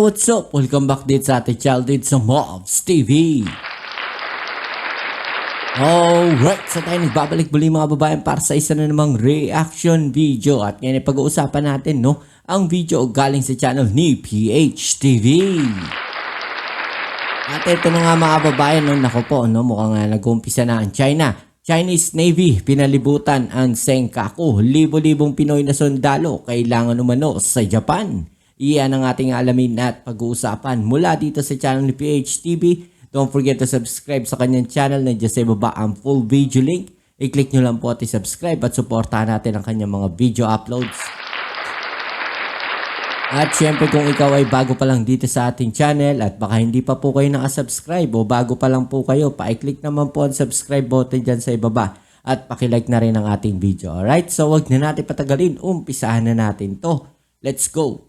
what's up? Welcome back dito sa ating channel dito sa Mobs TV. Alright, so tayo nagbabalik muli mga babayan para sa isa na namang reaction video. At ngayon ay pag-uusapan natin ang video galing sa channel ni PH TV. At ito na nga mga babayan, nako po, mukhang nag-umpisa na ang Chinese Navy, pinalibutan ang Senkaku. Libo-libong Pinoy na sundalo kailangan umano sa Japan. Iyan ang ating alamin at pag-uusapan mula dito sa channel ni PH TV. Don't forget to subscribe sa kanyang channel. Nandiyan sa baba ang full video link. I-click nyo lang po at i-subscribe at supportahan natin ang kanyang mga video uploads. At syempre kung ikaw ay bago pa lang dito sa ating channel at baka hindi pa po kayo nakasubscribe o bago pa lang po kayo, pa-click naman po ang subscribe button dyan sa ibaba at pakilike na rin ang ating video. Alright, so wag na natin patagalin, umpisahan na natin to. Let's go!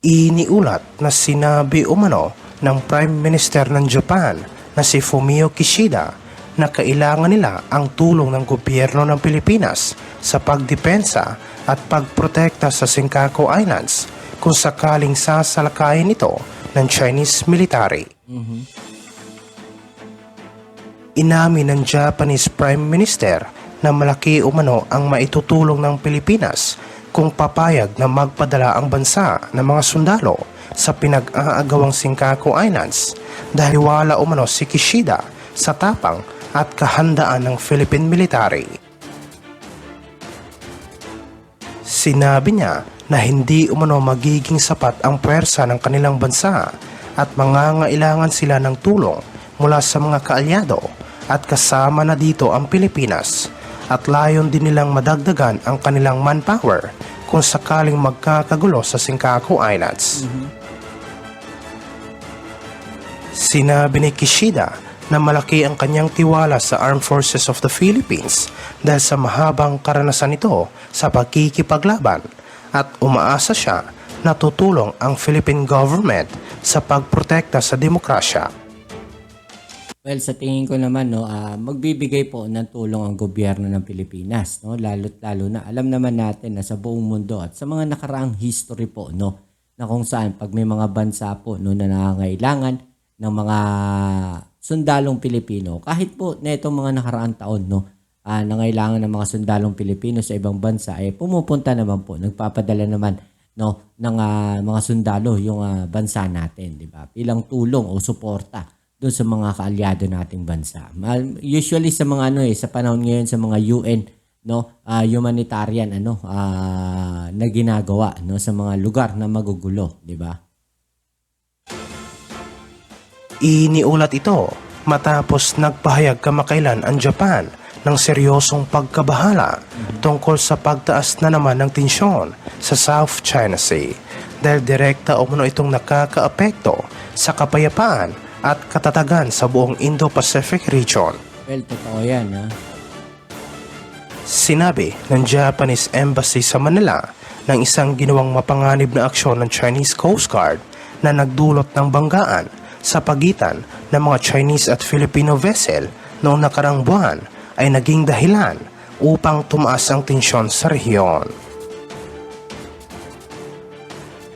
Iniulat na sinabi umano ng Prime Minister ng Japan na si Fumio Kishida na kailangan nila ang tulong ng gobyerno ng Pilipinas sa pagdepensa at pagprotekta sa Senkaku Islands kung sakaling sasalakayin ito ng Chinese military. Inamin ng Japanese Prime Minister na malaki umano ang maitutulong ng Pilipinas kung papayag na magpadala ang bansa ng mga sundalo sa pinag-aagawang Senkaku Islands dahil wala umano si Kishida sa tapang at kahandaan ng Philippine military. Sinabi niya na hindi umano magiging sapat ang pwersa ng kanilang bansa at mangangailangan sila ng tulong mula sa mga kaalyado at kasama na dito ang Pilipinas at layon din nilang madagdagan ang kanilang manpower kung sakaling magkakagulo sa Senkaku Islands. Sinabi ni Kishida na malaki ang kanyang tiwala sa Armed Forces of the Philippines dahil sa mahabang karanasan nito sa pagkikipaglaban at umaasa siya na tutulong ang Philippine government sa pagprotekta sa demokrasya. Well, sa tingin ko naman, magbibigay po ng tulong ang gobyerno ng Pilipinas. Lalo na, alam naman natin na sa buong mundo at sa mga nakaraang history po, na kung saan pag may mga bansa po na nangangailangan ng mga sundalong Pilipino, kahit po na itong mga nakaraang taon, nangailangan ng mga sundalong Pilipino sa ibang bansa, pumupunta naman po, nagpapadala naman ng mga sundalo yung bansa natin, di ba? Bilang tulong o suporta doon sa mga kaalyado nating bansa. Usually sa mga sa panahon ngayon sa mga UN humanitarian na ginagawa sa mga lugar na magugulo, di ba? Iniulat ito matapos nagpahayag kamakailan ang Japan ng seryosong pagkabahala tungkol sa pagtaas na naman ng tensyon sa South China Sea dahil direkta umano itong nakakaapekto sa kapayapaan at katatagan sa buong Indo-Pacific region. Well, totoo yan, Sinabi ng Japanese Embassy sa Manila ng isang ginawang mapanganib na aksyon ng Chinese Coast Guard na nagdulot ng banggaan sa pagitan ng mga Chinese at Filipino vessel noong nakarang buwan ay naging dahilan upang tumaas ang tensyon sa rehiyon.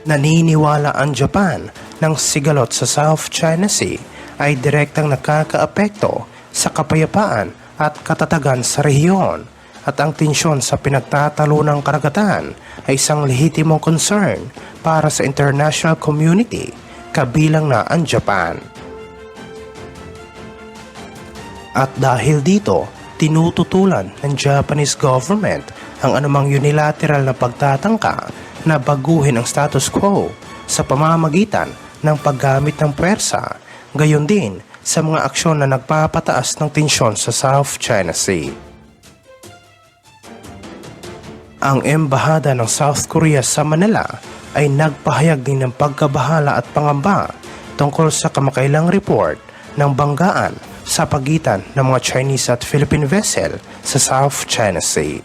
Naniniwala ang Japan ng sigalot sa South China Sea ay direktang nakakaapekto sa kapayapaan at katatagan sa rehiyon at ang tensyon sa pinagtatalunang karagatan ay isang lehitimong concern para sa international community kabilang na ang Japan. At dahil dito, tinututulan ng Japanese government ang anumang unilateral na pagtatangka na baguhin ang status quo sa pamamagitan ng paggamit ng puwersa, gayon din sa mga aksyon na nagpapataas ng tensyon sa South China Sea. Ang Embahada ng South Korea sa Manila ay nagpahayag din ng pagkabahala at pangamba tungkol sa kamakailang report ng banggaan sa pagitan ng mga Chinese at Philippine vessel sa South China Sea.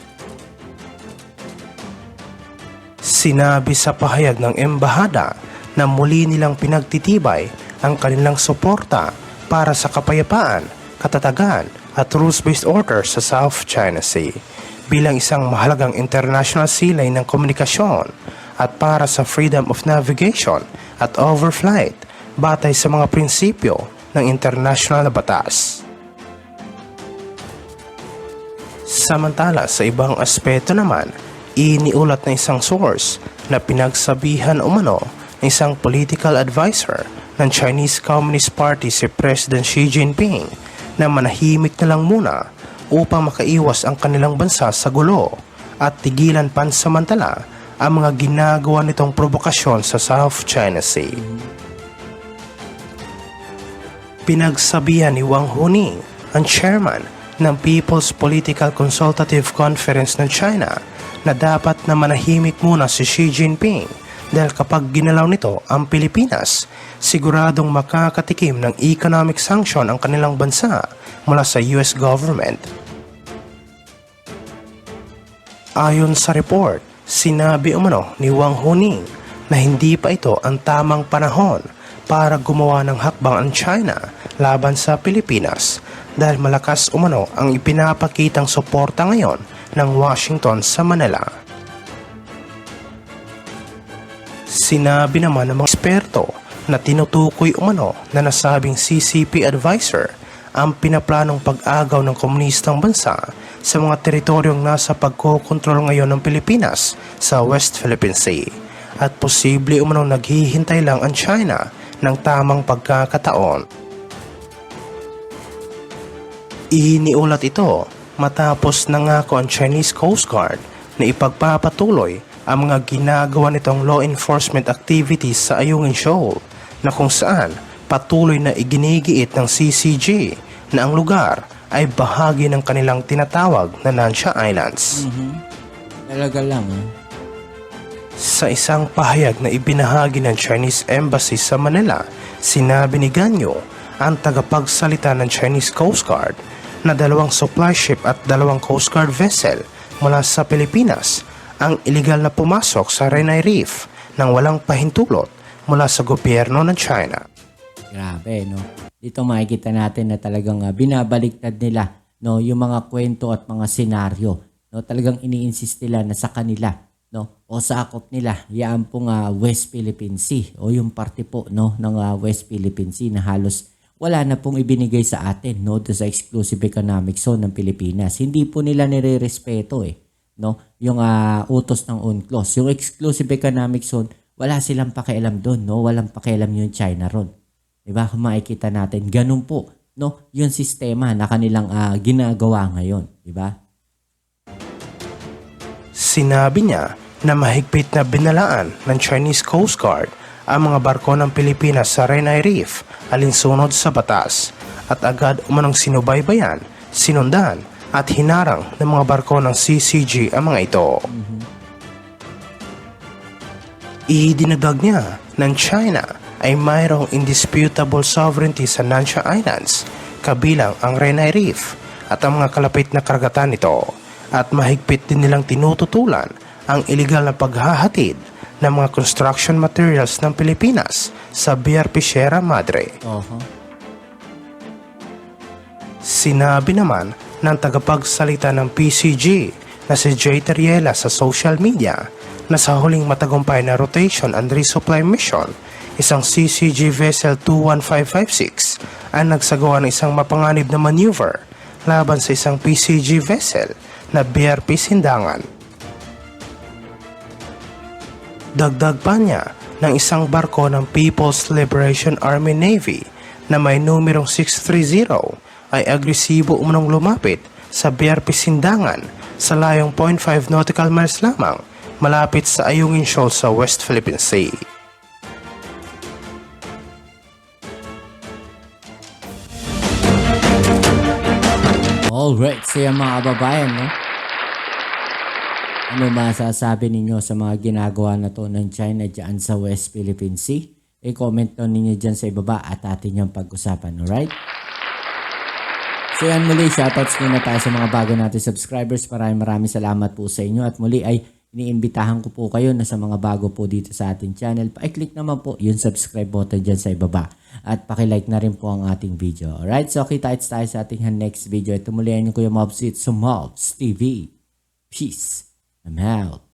Sinabi sa pahayag ng embahada na muli nilang pinagtitibay ang kanilang suporta para sa kapayapaan, katatagan at rules-based order sa South China Sea bilang isang mahalagang international sea lane ng komunikasyon at para sa freedom of navigation at overflight batay sa mga prinsipyo ng international na batas. Samantala sa ibang aspeto naman, iniulat na isang source na pinagsabihan umano ng isang political advisor ng Chinese Communist Party si President Xi Jinping na manahimik na lang muna upang makaiwas ang kanilang bansa sa gulo at tigilan pansamantala ang mga ginagawa nitong provokasyon sa South China Sea. Pinagsabihan ni Wang Huning, ang chairman ng People's Political Consultative Conference ng China, na dapat na manahimik muna si Xi Jinping dahil kapag ginalaw nito ang Pilipinas, siguradong makakatikim ng economic sanction ang kanilang bansa mula sa US government. Ayon sa report, sinabi umano ni Wang Huning na hindi pa ito ang tamang panahon para gumawa ng hakbang ang China laban sa Pilipinas dahil malakas umano ang ipinapakitang suporta ngayon ng Washington sa Manila. Sinabi naman ng mga eksperto na tinutukoy umano na nasabing CCP advisor ang pinaplanong pag-agaw ng komunistang bansa sa mga teritoryong nasa pagkokontrol ngayon ng Pilipinas sa West Philippine Sea at posible umano naghihintay lang ang China ng tamang pagkakataon. Iniulat ito matapos nangako ang Chinese Coast Guard na ipagpapatuloy ang mga ginagawa nitong law enforcement activities sa Ayungin Shoal na kung saan patuloy na iginigiit ng CCG na ang lugar ay bahagi ng kanilang tinatawag na Nansha Islands. Talaga lang Sa isang pahayag na ibinahagi ng Chinese Embassy sa Manila, sinabi ni Ganyo, ang tagapagsalita ng Chinese Coast Guard, na 2 supply ship at 2 Coast Guard vessel mula sa Pilipinas ang iligal na pumasok sa Renai Reef nang walang pahintulot mula sa gobyerno ng China. Grabe, no? Dito makikita natin na talagang binabaliktad nila, no, yung mga kwento at mga senaryo, no? Talagang ini-insist nila na sa kanila, no, o sakop nila yan pong West Philippine Sea o yung parte po, no, ng West Philippine Sea na halos wala na pong ibinigay sa atin, no, do sa exclusive economic zone ng Pilipinas. Hindi po nila nire-respeto no, yung utos ng UNCLOS. Yung exclusive economic zone, wala silang pakialam doon, no, walang pakialam yung China ron. Diba? Kung makikita natin, ganun po, no, yung sistema na kanilang ginagawa ngayon, diba? Sinabi niya na mahigpit na binalaan ng Chinese Coast Guard ang mga barko ng Pilipinas sa Renai Reef alinsunod sa batas at agad umanong sinubaybayan, sinundan at hinarang ng mga barko ng CCG ang mga ito. Idinagdag niya ng China ay mayroong indisputable sovereignty sa Nansha Islands kabilang ang Renai Reef at ang mga kalapit na karagatan nito at mahigpit din nilang tinututulan ang iligal na paghahatid ng mga construction materials ng Pilipinas sa BRP Sierra Madre. Sinabi naman ng tagapagsalita ng PCG na si Jay Teriela sa social media na sa huling matagumpay na rotation and resupply mission, isang CCG vessel 21556 ang nagsagawa ng isang mapanganib na maneuver laban sa isang PCG vessel na BRP Sindangan. Dagdag pa niya ng isang barko ng People's Liberation Army Navy na may numerong 630 ay agresibo umunong lumapit sa BRP Sindangan sa layong 0.5 nautical miles lamang malapit sa Ayungin Shoal sa West Philippine Sea. Alright, so yung mga kababayan, no? Ano masasabi ninyo sa mga ginagawa na to ng China dyan sa West Philippine Sea? I-comment down ninyo dyan sa ibaba at atin yung pag-usapan, alright? So yan muli, shoutouts muna tayo sa mga bago natin subscribers. Maraming salamat po sa inyo at muli ay iniimbitahan ko po kayo na sa mga bago po dito sa ating channel, pa-click naman po yung subscribe button dyan sa ibaba. At pakilike na rin po ang ating video. Alright, so kita-kits tayo sa ating next video. Ito muli yan yung Kuya Mobs, it's Mobs TV. Peace. I'm out.